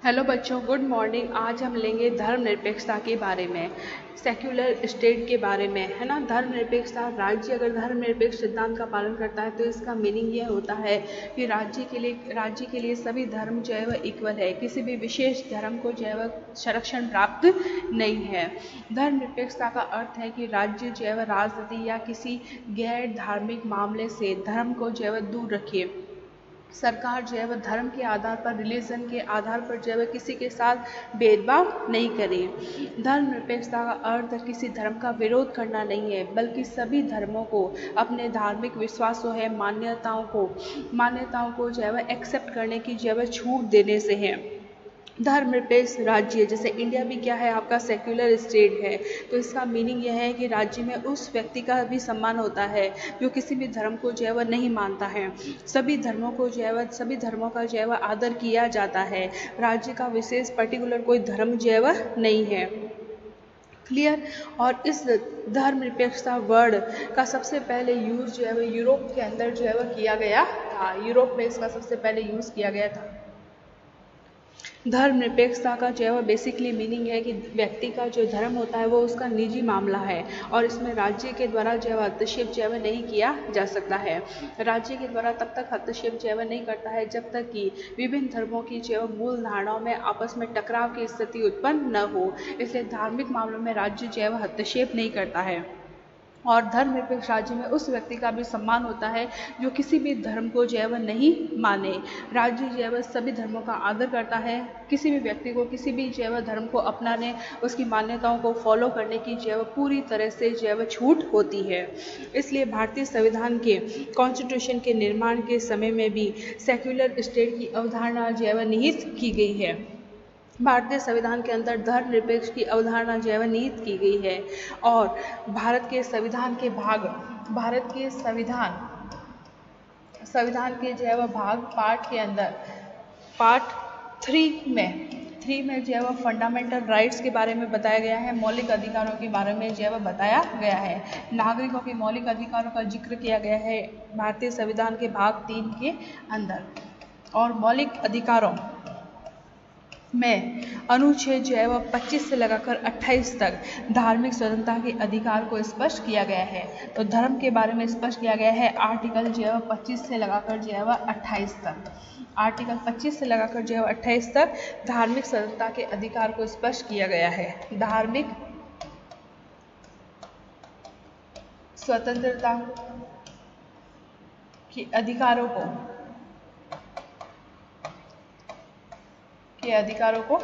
Hello बच्चों, good morning. आज हम लेंगे धर्मनिरपेक्षता के बारे में, सेक्युलर स्टेट के बारे में, है ना। धर्मनिरपेक्षता, राज्य अगर धर्मनिरपेक्ष सिद्धांत का पालन करता है तो इसका मीनिंग यह होता है कि राज्य के लिए सभी धर्म जो है वह इक्वल है, किसी भी विशेष धर्म को जो है वह संरक्षण प्राप्त नहीं है। धर्मनिरपेक्षता का अर्थ है कि राज्य जो है वह राजनीति या किसी गैर धार्मिक मामले से धर्म को जो है वह दूर रखे। सरकार जो है वह धर्म के आधार पर, रिलीजन के आधार पर जो है वह किसी के साथ भेदभाव नहीं करे। धर्मनिरपेक्षता का अर्थ किसी धर्म का विरोध करना नहीं है, बल्कि सभी धर्मों को अपने धार्मिक विश्वासों है, मान्यताओं को जो है वह एक्सेप्ट करने की जो है वह छूट देने से है। धर्मनिरपेक्ष राज्य, जैसे इंडिया भी क्या है, आपका सेक्युलर स्टेट है, तो इसका मीनिंग यह है कि राज्य में उस व्यक्ति का भी सम्मान होता है जो किसी भी धर्म को जो है वह नहीं मानता है। सभी धर्मों का जो है वह आदर किया जाता है। राज्य का विशेष पर्टिकुलर कोई धर्म जो है वह नहीं है। क्लियर। और इस धर्मनिरपेक्षता वर्ड का सबसे पहले यूज जो है वह यूरोप के अंदर जो है वह किया गया था। यूरोप में इसका सबसे पहले यूज किया गया था। धर्मनिरपेक्षता का जो है वह बेसिकली मीनिंग है कि व्यक्ति का जो धर्म होता है वो उसका निजी मामला है, और इसमें राज्य के द्वारा जो है हस्तक्षेप जो है वह नहीं किया जा सकता है। राज्य के द्वारा तब तक हस्तक्षेप जो है वह नहीं करता है जब तक कि विभिन्न धर्मों की जो है मूल धारणाओं में आपस में टकराव की स्थिति उत्पन्न न हो। इसलिए धार्मिक मामलों में राज्य जो है वह हस्तक्षेप नहीं करता है। और धर्मनिरपेक्ष राज्य में उस व्यक्ति का भी सम्मान होता है जो किसी भी धर्म को जो है वह नहीं माने। राज्य जो है वह सभी धर्मों का आदर करता है। किसी भी व्यक्ति को किसी भी जो है वह धर्म को अपनाने, उसकी मान्यताओं को फॉलो करने की जो है वह पूरी तरह से जो है वह छूट होती है। इसलिए भारतीय संविधान के कॉन्स्टिट्यूशन के निर्माण के समय में भी सेक्युलर स्टेट की अवधारणा जो है वह निहित की गई है। भारतीय संविधान के अंदर धर्मनिरपेक्ष की अवधारणा जो है वह निहित की गई है। और भारत के संविधान के जो है वह भाग पार्ट के अंदर, पार्ट 3 में जो है वह फंडामेंटल राइट्स के बारे में बताया गया है, मौलिक अधिकारों के बारे में जो है वह बताया गया है। नागरिकों के मौलिक अधिकारों का जिक्र किया गया है भारतीय संविधान के भाग 3 के अंदर। और मौलिक अधिकारों में अनुच्छेद जो है वह 25 से लगाकर 28 तक धार्मिक स्वतंत्रता के अधिकार को स्पष्ट किया गया है। तो धर्म के बारे में स्पष्ट किया गया है आर्टिकल जो है वह 25 से लगाकर जो है वह 28 तक। आर्टिकल 25 से लगाकर जो है वह 28 तक धार्मिक स्वतंत्रता के अधिकार को स्पष्ट किया गया है। धार्मिक स्वतंत्रता के अधिकारों को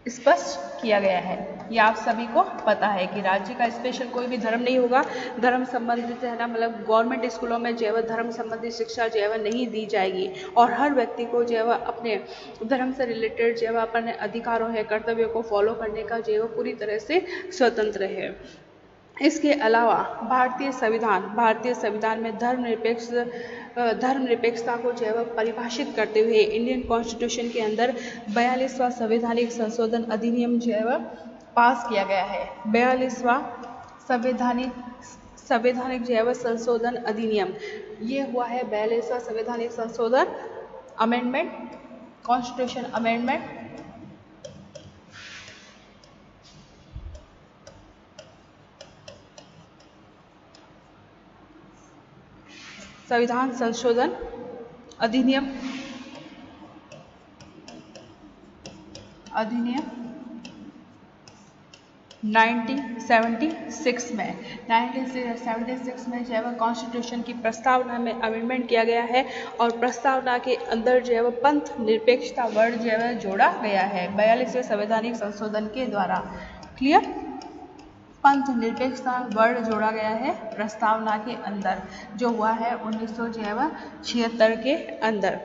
स्पष्ट किया गया है। ये आप सभी को पता है कि राज्य का स्पेशल कोई भी धर्म नहीं होगा। धर्म संबंधित है ना, मतलब गवर्नमेंट स्कूलों में जो है वह धर्म संबंधी शिक्षा जो है वह नहीं दी जाएगी, और हर व्यक्ति को जो है वह अपने धर्म से रिलेटेड जो है वह अपने अधिकारों है, कर्तव्यों को फॉलो करने का जो है वह पूरी तरह से स्वतंत्र है। इसके अलावा भारतीय संविधान में धर्मनिरपेक्षता को जो है वह परिभाषित करते हुए इंडियन कॉन्स्टिट्यूशन के अंदर 42वां संवैधानिक संशोधन अधिनियम जो है वह पास किया गया है। 42वां संवैधानिक जो है वह संशोधन अधिनियम, ये हुआ है 42वां संवैधानिक संशोधन अमेंडमेंट, कॉन्स्टिट्यूशन अमेंडमेंट। संविधान संशोधन अधिनियम 1976 में जो है वह कॉन्स्टिट्यूशन की प्रस्तावना में अमेंडमेंट किया गया है, और प्रस्तावना के अंदर जो है वह पंथ निरपेक्षता वर्ड जो है वह जोड़ा गया है 42वें संवैधानिक संशोधन के द्वारा। क्लियर। पंथ निरपेक्षता वर्ड जोड़ा गया है प्रस्तावना के अंदर, जो हुआ है 1976 के अंदर।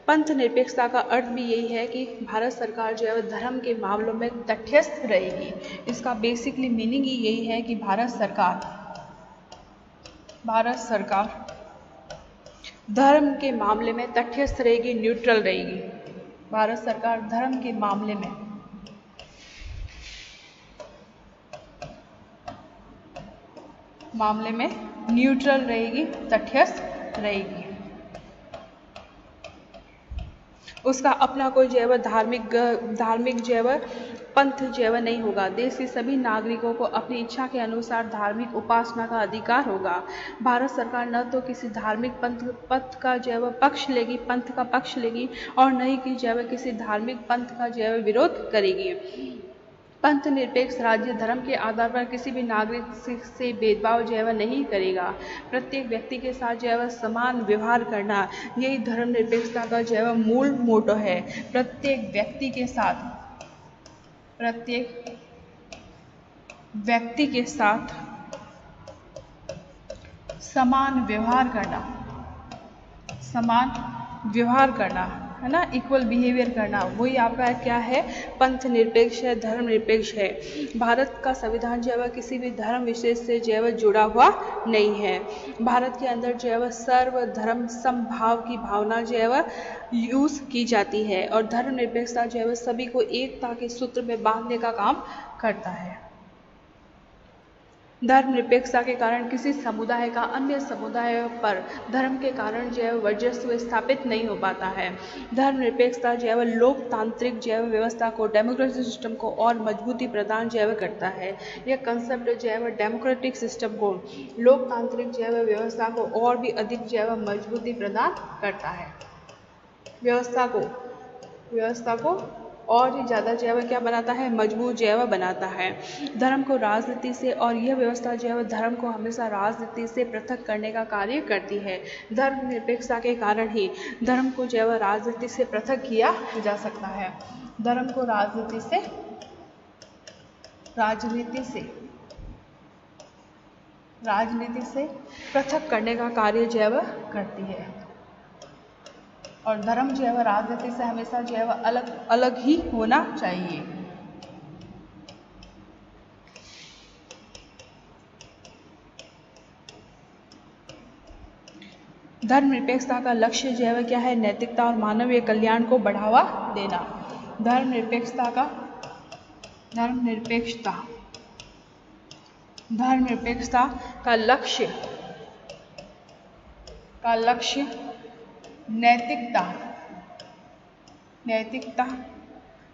पंथ निरपेक्षता का अर्थ भी यही है कि भारत सरकार जो है धर्म के मामलों में तटस्थ रहेगी। इसका बेसिकली मीनिंग ही यही है कि भारत सरकार धर्म के मामले में तटस्थ रहेगी, न्यूट्रल रहेगी। भारत सरकार धर्म के मामले में न्यूट्रल रहेगी, तटस्थ रहेगी। उसका अपना कोई जो है वह धार्मिक जो है वह पंथ जो है वह नहीं होगा। देश के सभी नागरिकों को अपनी इच्छा के अनुसार धार्मिक उपासना का अधिकार होगा। भारत सरकार न तो किसी धार्मिक पंथ का जो है वह पक्ष लेगी, पंथ का पक्ष लेगी, और न ही कि जो है वह किसी धार्मिक पंथ का जो है वह विरोध करेगी। पंथ निरपेक्ष राज्य धर्म के आधार पर किसी भी नागरिक से भेदभाव जो है वह नहीं करेगा। प्रत्येक व्यक्ति के साथ जो है वह समान व्यवहार करना, यही धर्मनिरपेक्षता का जो है वह मूल मोटो है। प्रत्येक व्यक्ति के साथ समान व्यवहार करना है ना, इक्वल बिहेवियर करना, वही आपका क्या है, पंथ निरपेक्ष है, धर्म निरपेक्ष है। भारत का संविधान जो है वह किसी भी धर्म विशेष से जो है वह जुड़ा हुआ नहीं है। भारत के अंदर जो है वह सर्वधर्म समभाव की भावना जो है वह यूज की जाती है, और धर्म निरपेक्षता जो है वह सभी को एकता के सूत्र में बांधने का काम करता है। धर्मनिरपेक्षता के कारण किसी समुदाय का अन्य समुदायों पर धर्म के कारण जो है वर्चस्व स्थापित नहीं हो पाता है। धर्मनिरपेक्षता जो है वह लोकतांत्रिक जो है व्यवस्था को, डेमोक्रेटिक सिस्टम को और मजबूती प्रदान जो है करता है। यह कंसेप्ट जो है वह डेमोक्रेटिक सिस्टम को, लोकतांत्रिक जो है व्यवस्था को और भी अधिक जो है मजबूती प्रदान करता है। व्यवस्था को और ही ज़्यादा जो है वह क्या बनाता है, मजबूत जो है वह बनाता है। धर्म को राजनीति से, और यह व्यवस्था जो है वह धर्म को हमेशा राजनीति से पृथक करने का कार्य करती है। धर्मनिरपेक्षता के कारण ही धर्म को जो है वह राजनीति से पृथक किया जा सकता है। धर्म को राजनीति से पृथक करने का कार्य जो है वह करती है, और धर्म जो है वह राजनीति से हमेशा जो है वह अलग अलग ही होना चाहिए। धर्मनिरपेक्षता का लक्ष्य जो है वह क्या है, नैतिकता और मानवीय कल्याण को बढ़ावा देना। धर्मनिरपेक्षता का लक्ष्य नैतिकता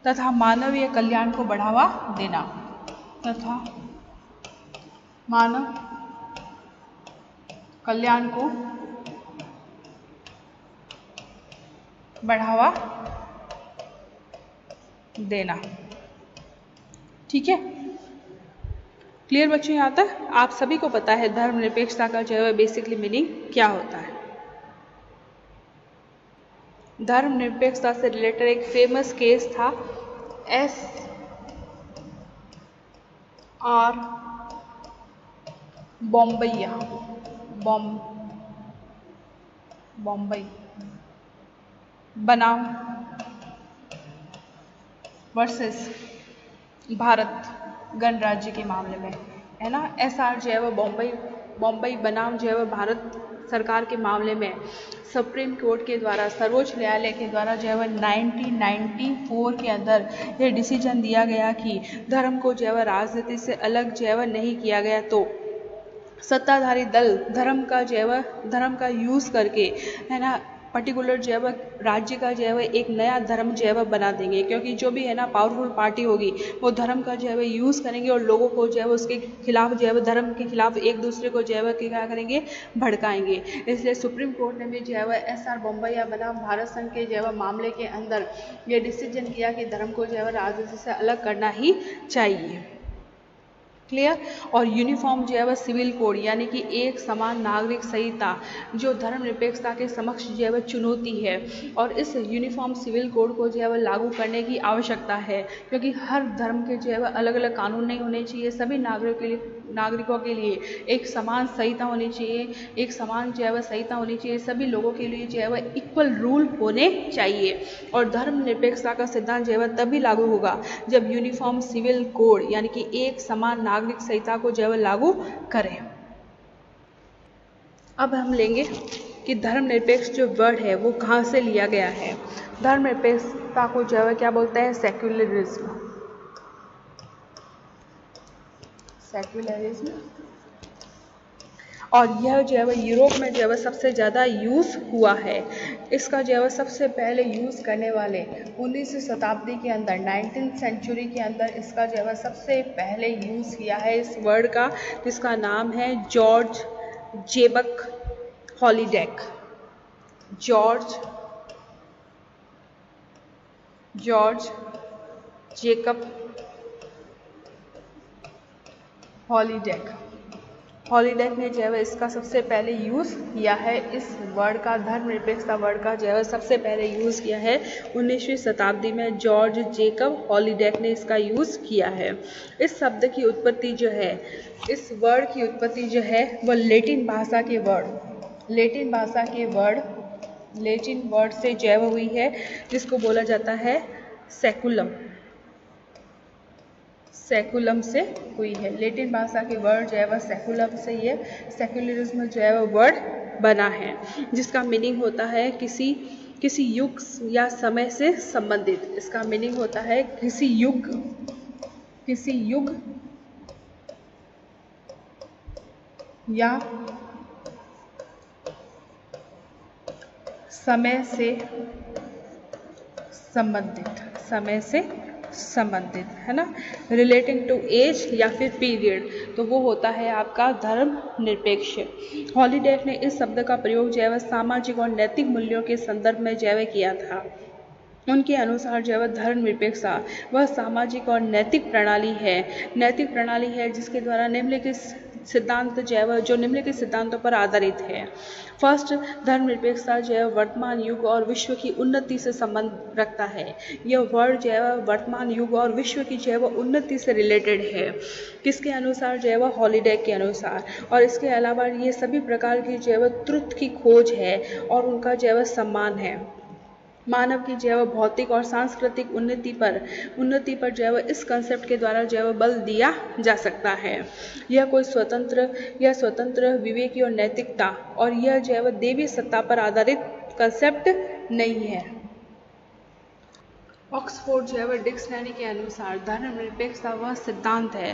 तथा मानवीय कल्याण को बढ़ावा देना, ठीक है। क्लियर बच्चों, यहाँ तक आप सभी को पता है धर्मनिरपेक्षता का जो है बेसिकली मीनिंग क्या होता है। धर्मनिरपेक्षता से रिलेटेड एक फेमस केस था SR बॉम्बई बनाम वर्सेस भारत गणराज्य के मामले में, है ना। SR जो है वह बॉम्बई बनाम जो है वह भारत सरकार के मामले में सुप्रीम कोर्ट के द्वारा, सर्वोच्च न्यायालय के द्वारा जो है वह 1994 के अंदर यह डिसीजन दिया गया कि धर्म को जो है वह राजनीति से अलग जो है वह नहीं किया गया, तो सत्ताधारी दल धर्म का यूज़ करके, है ना, पर्टिकुलर जो है वह राज्य का जो है वह एक नया धर्म जो है वह बना देंगे, क्योंकि जो भी है ना पावरफुल पार्टी होगी वो धर्म का जो है वह यूज़ करेंगे और लोगों को जो है उसके खिलाफ जो है वह धर्म के खिलाफ एक दूसरे को जो है वह क्या करेंगे, भड़काएंगे। इसलिए सुप्रीम कोर्ट ने भी जो है वह SR बॉम्बई बनाम भारत संघ के जो है वह मामले के अंदर ये डिसीजन किया कि धर्म को जो है वह राजनीति से अलग करना ही चाहिए। क्लियर। और यूनिफॉर्म जो है वह सिविल कोड, यानी कि एक समान नागरिक संहिता जो धर्मनिरपेक्षता के समक्ष जो है वह चुनौती है, और इस यूनिफॉर्म सिविल कोड को जो है वह लागू करने की आवश्यकता है, क्योंकि हर धर्म के जो है वह अलग अलग कानून नहीं होने चाहिए। सभी नागरिकों के लिए एक समान संहिता होनी चाहिए, एक समान जो है वह संहिता होनी चाहिए। सभी लोगों के लिए जो है वह इक्वल रूल होने चाहिए, और धर्मनिरपेक्षता का सिद्धांत जो है वह तभी लागू होगा जब यूनिफॉर्म सिविल कोड, यानी कि एक समान नागरिक संहिता को जो है लागू करें। अब हम लेंगे कि धर्मनिरपेक्ष जो वर्ड है वो कहाँ से लिया गया है। धर्मनिरपेक्षता को जो है क्या बोलते हैं, सेक्युलरिज्म। और यह जो है वह यूरोप में जो है वह सबसे ज़्यादा यूज़ हुआ है। इसका जो है वह सबसे पहले यूज़ करने वाले 19वीं शताब्दी के अंदर 19th सेंचुरी के अंदर इसका जो है वह सबसे पहले यूज़ किया है इस वर्ड का, जिसका नाम है जॉर्ज जेकब हॉलिडेक। जॉर्ज जेकब हॉलिडेक ने जो है इसका सबसे पहले यूज़ किया है इस वर्ड का, धर्मनिरपेक्षता वर्ड का जो है सबसे पहले यूज़ किया है 19वीं शताब्दी में जॉर्ज जेकब हॉलिडेक ने इसका यूज़ किया है। इस शब्द की उत्पत्ति जो है, इस वर्ड की उत्पत्ति जो है वह लेटिन भाषा के वर्ड से जो है हुई है, जिसको बोला जाता है सेकुलम से हुई है। लेटिन भाषा के वर्ड जो है वह सेकुलम से ही है। सेकुलरिज्म जो है वह वर्ड बना है, जिसका मीनिंग होता है किसी युग या समय से संबंधित। इसका मीनिंग होता है किसी युग या समय से संबंधित है ना, रिलेटिंग टू एज या फिर पीरियड, तो वो होता है आपका धर्म निरपेक्ष। हॉलिडेक ने इस शब्द का प्रयोग जो है वह सामाजिक और नैतिक मूल्यों के संदर्भ में जो है किया था। उनके अनुसार जो है धर्म निरपेक्षता वह सामाजिक और नैतिक प्रणाली है जिसके द्वारा निम्नलिखित सिद्धांत जो है जो निम्नलिखित सिद्धांतों पर आधारित है। फर्स्ट, धर्मनिरपेक्षता जो है वर्तमान युग और विश्व की उन्नति से संबंध रखता है। यह वर्ड जो है वर्तमान युग और विश्व की जो है वह उन्नति से रिलेटेड है। किसके अनुसार जो है वह हॉलिडेक के अनुसार। और इसके अलावा ये सभी प्रकार की जो है वह ट्रुथ की खोज है और उनका जो है वह सम्मान है। मानव की जो है भौतिक और सांस्कृतिक उन्नति पर जो है इस कंसेप्ट के द्वारा जो है बल दिया जा सकता है। यह कोई स्वतंत्र विवेकी और नैतिकता और यह जो है देवी सत्ता पर आधारित कंसेप्ट नहीं है। ऑक्सफोर्ड जो है डिक्शनरी के अनुसार धर्मनिरपेक्षता वह सिद्धांत है,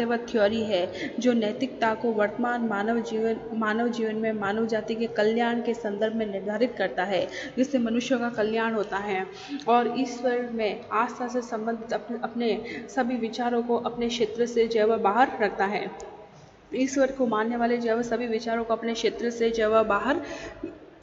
वह थ्योरी है जो नैतिकता को वर्तमान मानव जीवन में मानव जाति के कल्याण के संदर्भ में निर्धारित करता है, जिससे मनुष्यों का कल्याण होता है और ईश्वर में आस्था से संबंधित अपने सभी विचारों को अपने क्षेत्र से जो है बाहर रखता है। ईश्वर को मानने वाले जो है सभी विचारों को अपने क्षेत्र से जो है बाहर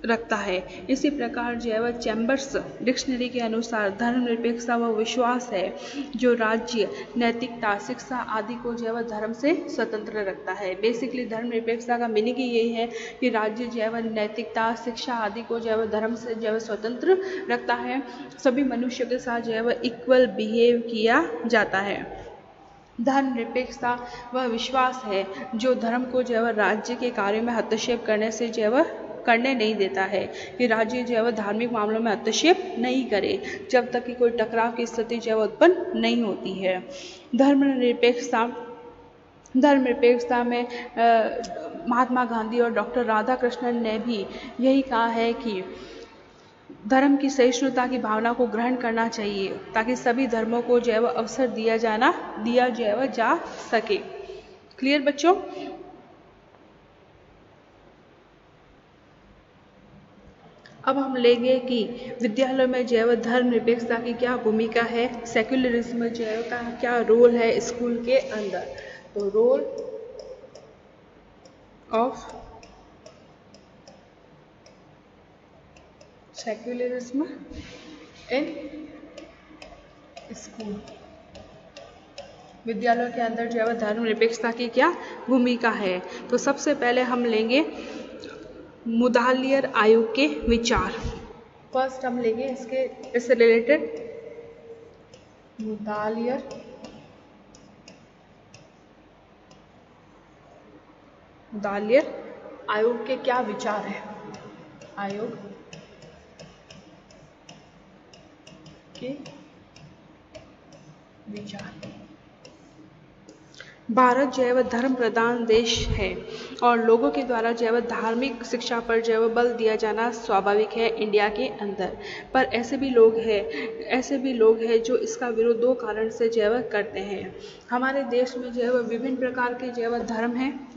रखता है। इसी प्रकार जो है चैम्बर्स डिक्शनरी के अनुसार धर्मनिरपेक्षता वह विश्वास है जो राज्य, नैतिकता, शिक्षा आदि को जो है धर्म से स्वतंत्र रखता है। बेसिकली धर्मनिरपेक्षता का मीनिंग ही यही है कि राज्य जो है नैतिकता, शिक्षा आदि को जो है धर्म से जो है स्वतंत्र रखता है। सभी मनुष्यों के साथ जो है इक्वल बिहेव किया जाता है। धर्मनिरपेक्षता वह विश्वास है जो धर्म को जो है राज्य के कार्य में हस्तक्षेप करने से जो है करने नहीं देता है, कि राज्य जो है धार्मिक मामलों में हस्तक्षेप नहीं करे जब तक कि कोई टकराव की स्थिति जो है उत्पन्न नहीं होती है। धर्मनिरपेक्षता में महात्मा गांधी और डॉक्टर राधाकृष्णन ने भी यही कहा है कि धर्म की सहिष्णुता की भावना को ग्रहण करना चाहिए ताकि सभी धर्मों को जो है अवसर दिया जा सके। क्लियर बच्चों? अब हम लेंगे कि विद्यालयों में जो है धर्मनिरपेक्षता की क्या भूमिका है, सेक्युलरिज्म जो है का क्या रोल है स्कूल के अंदर। तो role of secularism in school, विद्यालयों के अंदर जो है धर्मनिरपेक्षता की क्या भूमिका है। तो सबसे पहले हम लेंगे मुदालियर आयोग के विचार। फर्स्ट हम लेंगे इससे रिलेटेड मुदालियर आयोग के क्या विचार है, आयोग के विचार। भारत जो है वह धर्म प्रधान देश है और लोगों के द्वारा जो है वह धार्मिक शिक्षा पर जो है वह बल दिया जाना स्वाभाविक है इंडिया के अंदर। पर ऐसे भी लोग हैं जो इसका विरोध दो कारण से जो है वह करते हैं। हमारे देश में जो है वह विभिन्न प्रकार के जो है वह धर्म हैं,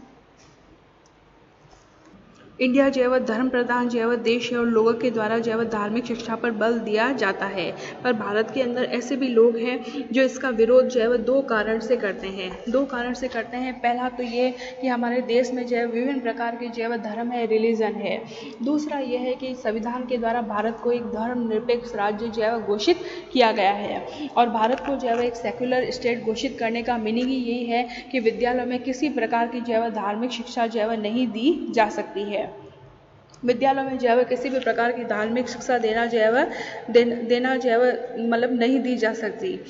इंडिया जो है वह धर्म प्रधान जो है वह देश है और लोगों के द्वारा जो है वह धार्मिक शिक्षा पर बल दिया जाता है। पर भारत के अंदर ऐसे भी लोग हैं जो इसका विरोध जो है वह दो कारण से करते हैं। पहला तो ये कि हमारे देश में जो है विभिन्न प्रकार के जो है वह धर्म है, रिलीजन है। दूसरा यह है कि संविधान के द्वारा भारत को एक धर्मनिरपेक्ष राज्य जो है वह घोषित किया गया है और भारत को जो है वह एक सेक्युलर स्टेट घोषित करने का मीनिंग ही यही है कि विद्यालयों में किसी प्रकार की जो है वह धार्मिक शिक्षा जो है वह नहीं दी जा सकती है। विद्यालयों में जो है किसी भी प्रकार की धार्मिक शिक्षा देना जो है मतलब नहीं दी जा सकती।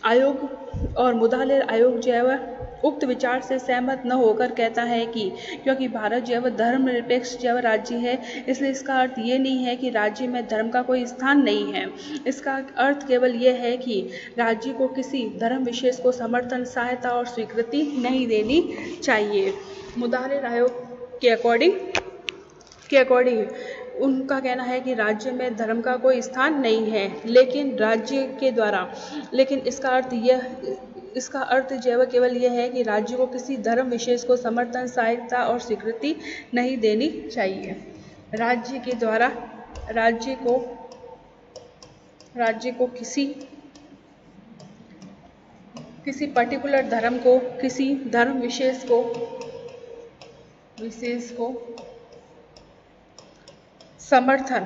आयोग और मुदालिर आयोग जो है वह उक्त विचार से सहमत न होकर कहता है कि क्योंकि भारत जो है वह धर्मनिरपेक्ष जो है राज्य है, इसलिए इसका अर्थ ये नहीं है कि राज्य में धर्म का कोई स्थान नहीं है। इसका अर्थ केवल यह है कि राज्य को किसी धर्म विशेष को समर्थन, सहायता और स्वीकृति नहीं देनी चाहिए। मुदालिर आयोग के अकॉर्डिंग उनका कहना है कि राज्य में धर्म का कोई स्थान नहीं है, लेकिन इसका अर्थ जो है केवल यह है कि राज्य को किसी धर्म विशेष को समर्थन, सहायता और स्वीकृति नहीं देनी चाहिए। राज्य के द्वारा राज्य को किसी पर्टिकुलर धर्म को, किसी धर्म विशेष को समर्थन,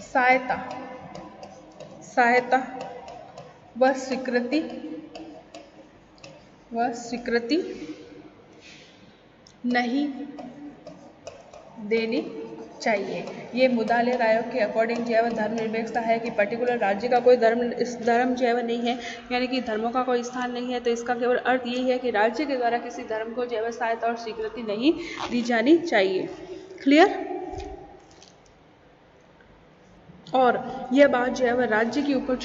सहायता व स्वीकृति नहीं देनी चाहिए। ये मुदालिर आयोग के अकॉर्डिंग जो है वह धर्मनिरपेक्षता है कि पर्टिकुलर राज्य का कोई धर्म जो है वह नहीं है, यानी कि धर्मों का कोई स्थान नहीं है। तो इसका केवल अर्थ यही है कि राज्य के द्वारा किसी धर्म को जो है वह सहायता और स्वीकृति नहीं दी जानी चाहिए। क्लियर? और यह बात जो है वह राज्य के ऊपर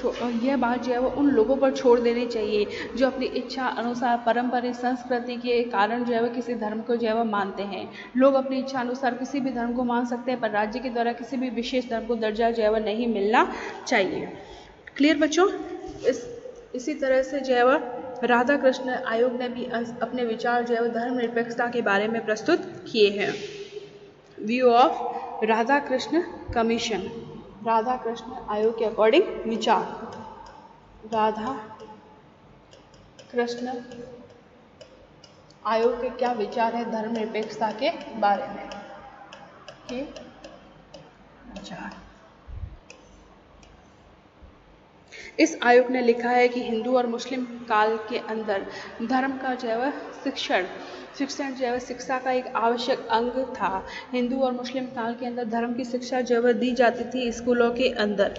यह बात जो है वह उन लोगों पर छोड़ देनी चाहिए जो अपनी इच्छा अनुसार पारंपरिक संस्कृति के कारण जो है वह किसी धर्म को जो है वह मानते हैं। लोग अपनी इच्छा अनुसार किसी भी धर्म को मान सकते हैं, पर राज्य के द्वारा किसी भी विशेष धर्म को दर्जा जो है वह नहीं मिलना चाहिए। क्लियर बच्चों? इसी तरह से जो है वह राधा कृष्ण आयोग ने भी अपने विचार जो है वह धर्मनिरपेक्षता के बारे में प्रस्तुत किए हैं। View of Radha Krishna commission, Radha Krishna आयोग के अकॉर्डिंग विचार, राधा कृष्ण आयोग के क्या विचार है धर्मनिरपेक्षता के बारे में, के विचार। इस आयोग ने लिखा है कि हिंदू और मुस्लिम काल के अंदर धर्म का जो है वह शिक्षण जो है वह शिक्षा का एक आवश्यक अंग था। हिंदू और मुस्लिम काल के अंदर धर्म की शिक्षा जो है वह दी जाती थी स्कूलों के अंदर,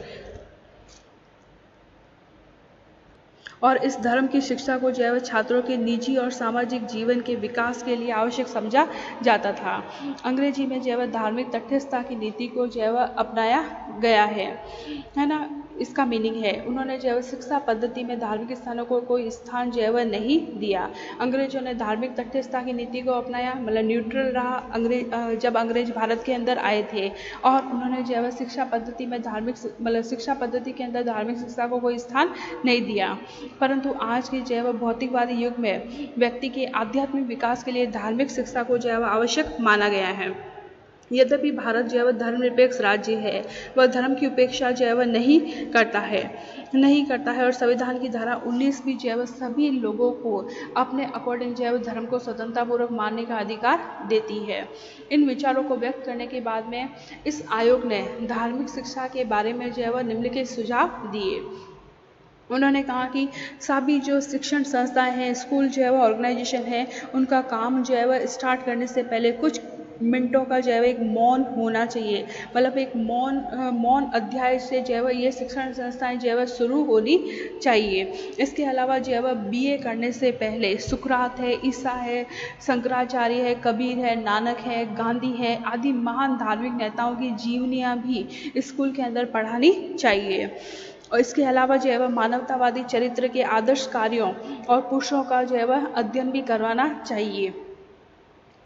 और इस धर्म की शिक्षा को जो है वह छात्रों के निजी और सामाजिक जीवन के विकास के लिए आवश्यक समझा जाता था। अंग्रेजी में जो है वह धार्मिक तटस्थता की नीति को जो है वह अपनाया गया है ना, इसका मीनिंग है। उन्होंने जो है शिक्षा पद्धति में धार्मिक स्थानों को कोई स्थान जो है वह नहीं दिया। अंग्रेजों ने धार्मिक तटस्थता की नीति को अपनाया, मतलब न्यूट्रल रहा जब अंग्रेज भारत के अंदर आए थे, और उन्होंने जो है शिक्षा पद्धति में शिक्षा पद्धति के अंदर धार्मिक शिक्षा को कोई स्थान नहीं दिया। परंतु आज के जो है वह भौतिकवादी युग में व्यक्ति के आध्यात्मिक विकास के लिए धार्मिक शिक्षा को जो है वह आवश्यक माना गया है। यद्यपि भारत जो है वह धर्मनिरपेक्ष राज्य है, वह धर्म की उपेक्षा जो है वह नहीं करता है और संविधान की धारा 19 भी जो है वह सभी लोगों को अपने अकॉर्डिंग जो है वह धर्म को स्वतंत्रतापूर्वक मानने का अधिकार देती है। इन विचारों को व्यक्त करने के बाद में इस आयोग ने धार्मिक शिक्षा के बारे में जो है वह निम्नलिखित सुझाव दिए। उन्होंने कहा कि सभी जो शिक्षण संस्थाएं हैं, स्कूल जो है वह ऑर्गेनाइजेशन है, उनका काम जो है वह स्टार्ट करने से पहले कुछ मिनटों का जो है वह एक मौन होना चाहिए, मतलब एक मौन अध्याय से जो है वह ये शिक्षण संस्थाएं जो है वह शुरू होनी चाहिए। इसके अलावा जो है वह BA करने से पहले सुकरात है, ईसा है, शंकराचार्य है, कबीर है, नानक है, गांधी है आदि महान धार्मिक नेताओं की जीवनियाँ भी स्कूल के अंदर पढ़ानी चाहिए। और इसके अलावा जो है वह मानवतावादी चरित्र के आदर्श कार्यों और पुरुषों का जो है वह अध्ययन भी करवाना चाहिए।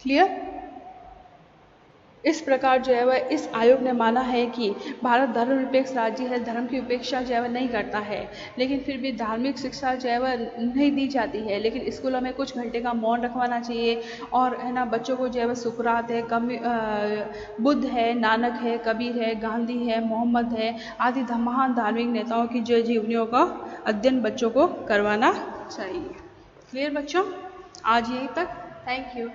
क्लियर? इस प्रकार जो है वह इस आयोग ने माना है कि भारत धर्मनिरपेक्ष राज्य है, धर्म की उपेक्षा जो है वह नहीं करता है, लेकिन फिर भी धार्मिक शिक्षा जो है वह नहीं दी जाती है। लेकिन स्कूलों में कुछ घंटे का मौन रखवाना चाहिए और है ना, बच्चों को जो है वह सुकरात है, बुद्ध है, नानक है, कबीर है, गांधी है, मोहम्मद है आदि महान धार्मिक नेताओं की जो जीवनियों का अध्ययन बच्चों को करवाना चाहिए। क्लियर बच्चों? आज यहीं तक। Thank you.